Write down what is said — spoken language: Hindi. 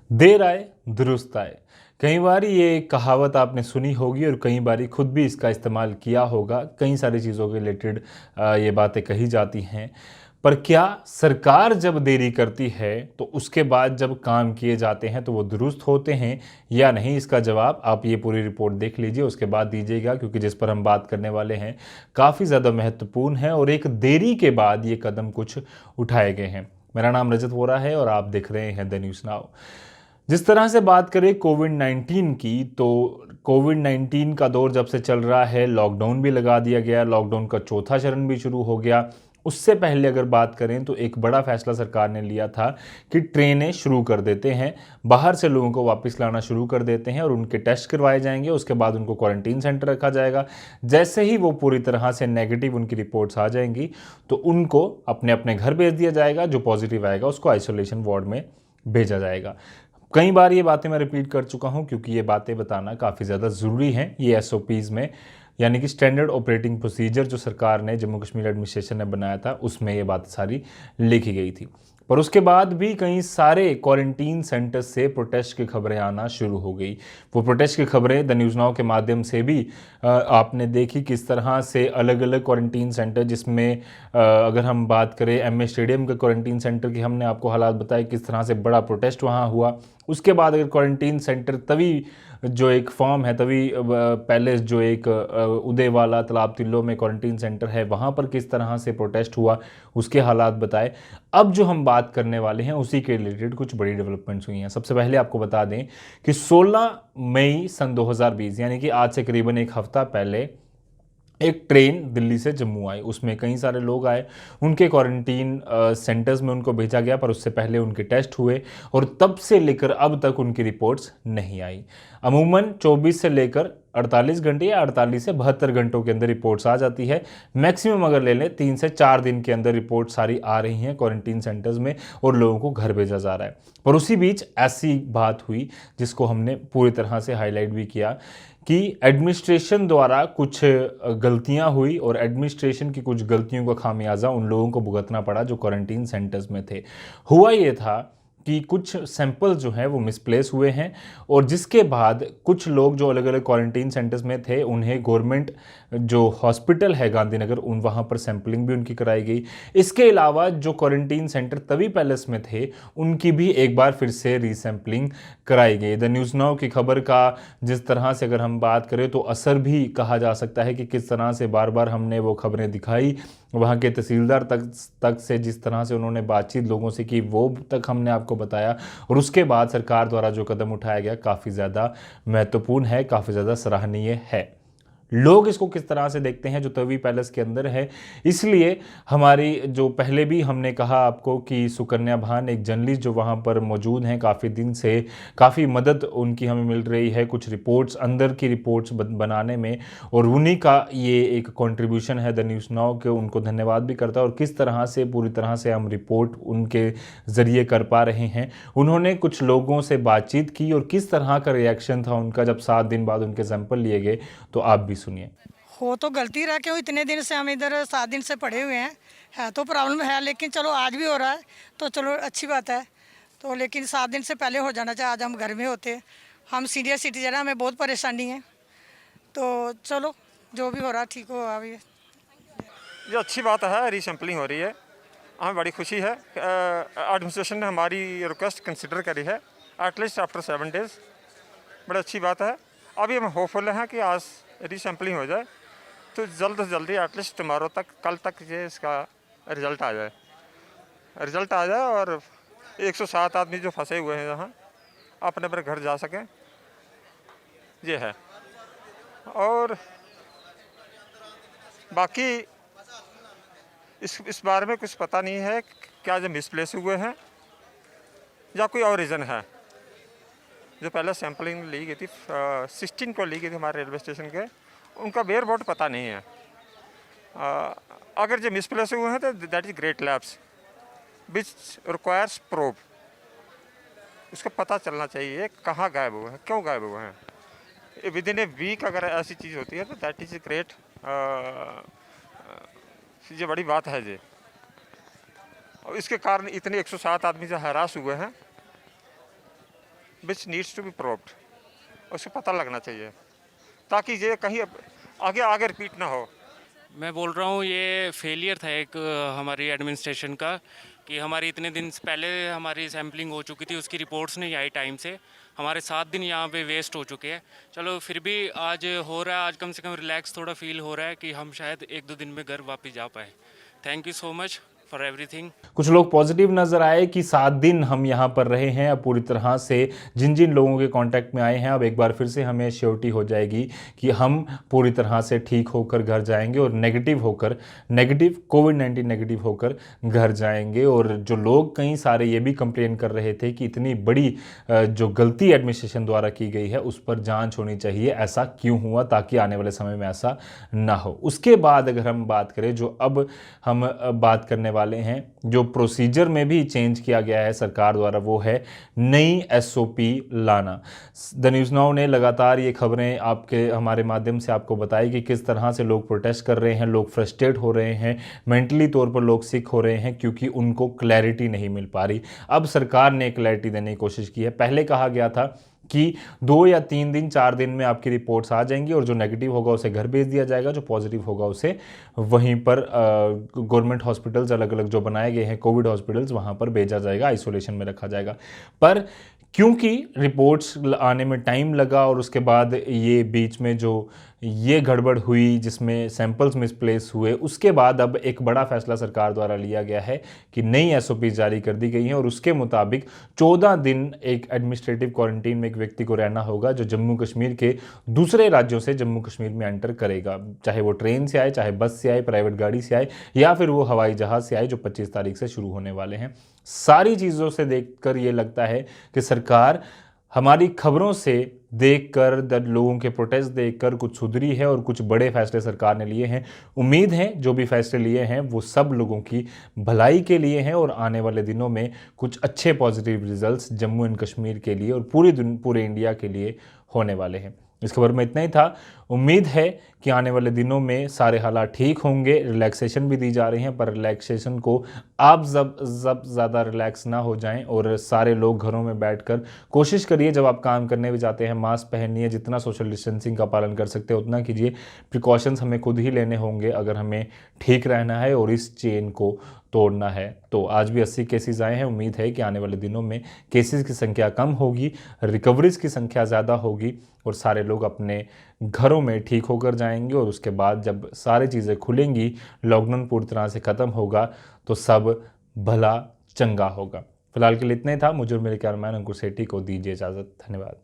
देर आए दुरुस्त आए। कई बार ये कहावत आपने सुनी होगी और कई बार खुद भी इसका इस्तेमाल किया होगा। कई सारी चीज़ों के रिलेटेड ये बातें कही जाती हैं। पर क्या सरकार जब देरी करती है तो उसके बाद जब काम किए जाते हैं तो वो दुरुस्त होते हैं या नहीं? इसका जवाब आप ये पूरी रिपोर्ट देख लीजिए, उसके बाद दीजिएगा, क्योंकि जिस पर हम बात करने वाले हैं काफ़ी ज़्यादा महत्वपूर्ण है और एक देरी के बाद ये कदम कुछ उठाए गए हैं। मेरा नाम रजत वोरा है और आप देख रहे हैं द न्यूज़ नाउ। जिस तरह से बात करें कोविड-19 की, तो कोविड-19 का दौर जब से चल रहा है, लॉकडाउन भी लगा दिया गया, लॉकडाउन का चौथा चरण भी शुरू हो गया। उससे पहले अगर बात करें तो एक बड़ा फैसला सरकार ने लिया था कि ट्रेनें शुरू कर देते हैं, बाहर से लोगों को वापस लाना शुरू कर देते हैं और उनके टेस्ट करवाए जाएंगे, उसके बाद उनको क्वारंटीन सेंटर रखा जाएगा। जैसे ही वो पूरी तरह से नेगेटिव उनकी रिपोर्ट्स आ जाएंगी तो उनको अपने अपने घर भेज दिया जाएगा, जो पॉजिटिव आएगा उसको आइसोलेशन वार्ड में भेजा जाएगा। कई बार ये बातें मैं रिपीट कर चुका हूँ क्योंकि ये बातें बताना काफ़ी ज़्यादा ज़रूरी हैं। ये एसओपीज़ में, यानी कि स्टैंडर्ड ऑपरेटिंग प्रोसीजर, जो सरकार ने जम्मू कश्मीर एडमिनिस्ट्रेशन ने बनाया था, उसमें ये बातें सारी लिखी गई थी। पर उसके बाद भी कई सारे क्वारंटीन सेंटर से प्रोटेस्ट की खबरें आना शुरू हो गई। वो प्रोटेस्ट की खबरें द न्यूज़ नाउ के माध्यम से भी आपने देखी, किस तरह से अलग अलग क्वारंटीन सेंटर, जिसमें अगर हम बात करें एमए स्टेडियम के क्वारंटीन सेंटर की, हमने आपको हालात बताए किस तरह से बड़ा प्रोटेस्ट वहाँ हुआ। उसके बाद अगर क्वारंटीन सेंटर तवी जो एक फॉर्म है, तवी पैलेस जो एक उदयवाला तालाब तिल्लो में क्वारंटीन सेंटर है, वहाँ पर किस तरह से प्रोटेस्ट हुआ, उसके हालात बताए। अब जो हम बात करने वाले हैं उसी के रिलेटेड कुछ बड़ी डेवलपमेंट्स हुई हैं। सबसे पहले आपको बता दें कि 16 मई सन 2020, यानी कि आज से करीबन एक हफ्ता पहले, एक ट्रेन दिल्ली से जम्मू आई। उसमें कई सारे लोग आए, उनके क्वारंटीन सेंटर्स में उनको भेजा गया, पर उससे पहले उनके टेस्ट हुए और तब से लेकर अब तक उनकी रिपोर्ट्स नहीं आई। अमूमन 24 से लेकर 48 घंटे या 48 से 72 घंटों के अंदर रिपोर्ट्स आ जाती है। मैक्सिमम अगर ले लें 3 से 4 दिन के अंदर रिपोर्ट सारी आ रही हैं क्वारंटीन सेंटर्स में और लोगों को घर भेजा जा रहा है। पर उसी बीच ऐसी बात हुई जिसको हमने पूरी तरह से हाईलाइट भी किया कि एडमिनिस्ट्रेशन द्वारा कुछ गलतियां हुई और एडमिनिस्ट्रेशन की कुछ गलतियों का खामियाजा उन लोगों को भुगतना पड़ा जो क्वारंटीन सेंटर्स में थे। हुआ ये था कि कुछ सैंपल जो हैं वो मिसप्लेस हुए हैं और जिसके बाद कुछ लोग जो अलग अलग क्वारंटीन सेंटर्स में थे, उन्हें गवर्नमेंट जो हॉस्पिटल है गांधीनगर, उन वहाँ पर सैंपलिंग भी उनकी कराई गई। इसके अलावा जो क्वारंटीन सेंटर तवी पैलेस में थे, उनकी भी एक बार फिर से रीसैंपलिंग कराई गई। द न्यूज़ नाउ की खबर का जिस तरह से अगर हम बात करें तो असर भी कहा जा सकता है कि किस तरह से बार बार हमने वो खबरें दिखाई, वहाँ के तहसीलदार तक से जिस तरह से उन्होंने बातचीत लोगों से की, वो तक हमने आपको बताया। और उसके बाद सरकार द्वारा जो कदम उठाया गया काफ़ी ज़्यादा महत्वपूर्ण है, काफ़ी ज़्यादा सराहनीय है। लोग इसको किस तरह से देखते हैं जो तवी पैलेस के अंदर है, इसलिए हमारी जो पहले भी हमने कहा आपको कि सुकन्या भान एक जर्नलिस्ट जो वहाँ पर मौजूद हैं, काफ़ी दिन से काफ़ी मदद उनकी हमें मिल रही है कुछ रिपोर्ट्स, अंदर की रिपोर्ट्स बनाने में, और उन्हीं का ये एक कंट्रीब्यूशन है द न्यूज़ नाउ के। उनको धन्यवाद भी करता है और किस तरह से पूरी तरह से हम रिपोर्ट उनके ज़रिए कर पा रहे हैं। उन्होंने कुछ लोगों से बातचीत की और किस तरह का रिएक्शन था उनका जब 7 दिन बाद उनके सैंपल लिए गए, तो आप भी सुनिए। हो तो गलती रहा, क्यों इतने दिन से हम इधर 7 दिन से पड़े हुए हैं, है तो प्रॉब्लम है, लेकिन चलो आज भी हो रहा है तो चलो अच्छी बात है। तो लेकिन 7 दिन से पहले हो जाना चाहिए, आज हम घर में होते, हम सीनियर सिटीजन हैं, हमें बहुत परेशानी है। तो चलो जो भी हो रहा ठीक हो अभी। ये अच्छी बात है, रीसैम्पलिंग हो रही है, हमें बड़ी खुशी है। एडमिनिस्ट्रेशन ने हमारी रिक्वेस्ट कंसिडर करी है एटलीस्ट आफ्टर 7 डेज़, बड़ी अच्छी बात है। अभी हम होपफुल हैं कि आज रीसैम्पलिंग हो जाए तो जल्द से जल्दी एटलीस्ट टमारो तक, कल तक ये इसका रिज़ल्ट आ जाए और 107 आदमी जो फंसे हुए हैं यहाँ अपने अपने घर जा सकें, ये है। और बाकी इस बारे में कुछ पता नहीं है क्या जो मिसप्लेस हुए हैं या कोई और रीज़न है। जो पहले सैम्पलिंग ली गई थी 16 को ली गई थी हमारे रेलवे स्टेशन के, उनका वेयर अबाउट पता नहीं है। अगर जो मिसप्लेस हुए हैं तो that is great labs which requires probe. उसको पता चलना चाहिए कहाँ गायब हुए हैं, क्यों गायब हुए हैं। विद इन ए वीक अगर ऐसी चीज़ होती है तो दैट इज़ ग्रेट, ये बड़ी बात है जी। और इसके कारण इतने 107 आदमी जो हरास हुए हैं which needs to be probed, उसको पता लगना चाहिए ताकि ये कहीं आगे आगे रिपीट ना हो। मैं बोल रहा हूँ ये फेलियर था एक हमारी एडमिनिस्ट्रेशन का कि हमारी इतने दिन से पहले हमारी सैम्पलिंग हो चुकी थी, उसकी रिपोर्ट्स नहीं आई टाइम से। हमारे 7 दिन यहाँ पे वेस्ट हो चुके हैं। चलो फिर भी आज हो रहा है, आज कम से कम रिलैक्स थोड़ा फील हो रहा है कि हम शायद 1-2 दिन में घर वापस जा पाए। Thank you so much for everything. कुछ लोग पॉजिटिव नजर आए कि 7 दिन हम यहाँ पर रहे हैं। अब पूरी तरह से जिन जिन लोगों के कांटेक्ट में आए हैं, अब एक बार फिर से हमें श्योरिटी हो जाएगी कि हम पूरी तरह से ठीक होकर घर जाएंगे और कोविड-19 नेगेटिव होकर घर जाएंगे। और जो लोग कई सारे ये भी कंप्लेन कर रहे थे कि इतनी बड़ी जो गलती एडमिनिस्ट्रेशन द्वारा की गई है उस पर जांच होनी चाहिए, ऐसा क्यों हुआ, ताकि आने वाले समय में ऐसा ना हो। उसके बाद अगर हम बात करें, जो अब हम बात करने वाले हैं, जो प्रोसीजर में भी चेंज किया गया है सरकार द्वारा, वो है नई एसओपी लाना। द न्यूज़ नाउ ने लगातार ये खबरें हमारे माध्यम से आपको बताई कि किस तरह से लोग प्रोटेस्ट कर रहे हैं, लोग फ्रस्ट्रेट हो रहे हैं, मेंटली तौर पर लोग सिक हो रहे हैं क्योंकि उनको क्लैरिटी नहीं मिल पा रही। अब सरकार ने क्लैरिटी देने की कोशिश की है। पहले कहा गया था कि 2 या 3 दिन 4 दिन में आपकी रिपोर्ट्स आ जाएंगी और जो नेगेटिव होगा उसे घर भेज दिया जाएगा, जो पॉजिटिव होगा उसे वहीं पर गवर्नमेंट हॉस्पिटल्स अलग अलग जो बनाए गए हैं कोविड हॉस्पिटल्स, वहाँ पर भेजा जाएगा, आइसोलेशन में रखा जाएगा। पर क्योंकि रिपोर्ट्स आने में टाइम लगा और उसके बाद ये बीच में जो ये गड़बड़ हुई जिसमें सैंपल्स मिसप्लेस हुए, उसके बाद अब एक बड़ा फैसला सरकार द्वारा लिया गया है कि नई एसओपी जारी कर दी गई है और उसके मुताबिक 14 दिन एक एडमिनिस्ट्रेटिव क्वारंटीन में एक व्यक्ति को रहना होगा जो जम्मू कश्मीर के दूसरे राज्यों से जम्मू कश्मीर में एंटर करेगा, चाहे वो ट्रेन से आए, चाहे बस से आए, प्राइवेट गाड़ी से आए, या फिर वो हवाई जहाज़ से आए, जो 25 तारीख से शुरू होने वाले हैं। सारी चीज़ों से देखकर ये लगता है कि सरकार हमारी खबरों से देखकर, लोगों के प्रोटेस्ट देखकर कुछ सुधरी है और कुछ बड़े फैसले सरकार ने लिए हैं। उम्मीद है जो भी फैसले लिए हैं वो सब लोगों की भलाई के लिए हैं और आने वाले दिनों में कुछ अच्छे positive results Jammu and Kashmir के लिए और पूरे इंडिया के लिए होने वाले हैं। इस खबर में इतना ही था। उम्मीद है कि आने वाले दिनों में सारे हालात ठीक होंगे। रिलैक्सेशन भी दी जा रही हैं, पर रिलैक्सेशन को आप जब ज़्यादा रिलैक्स ना हो जाएं और सारे लोग घरों में बैठकर कोशिश करिए, जब आप काम करने भी जाते हैं मास्क पहनिए, जितना सोशल डिस्टेंसिंग का पालन कर सकते हैं उतना कीजिए। प्रिकॉशंस हमें खुद ही लेने होंगे अगर हमें ठीक रहना है और इस चेन को तोड़ना है। तो आज भी 80 केसेस आए हैं। उम्मीद है कि आने वाले दिनों में केसेस की संख्या कम होगी, रिकवरीज की संख्या ज़्यादा होगी और सारे लोग अपने घरों में ठीक होकर जाएंगे। और उसके बाद जब सारी चीज़ें खुलेंगी, लॉकडाउन पूरी तरह से ख़त्म होगा, तो सब भला चंगा होगा। फिलहाल के लिए इतना ही था। मुझे और मेरे कैमरामैन अंकुर सेठी को दीजिए इजाज़त। धन्यवाद।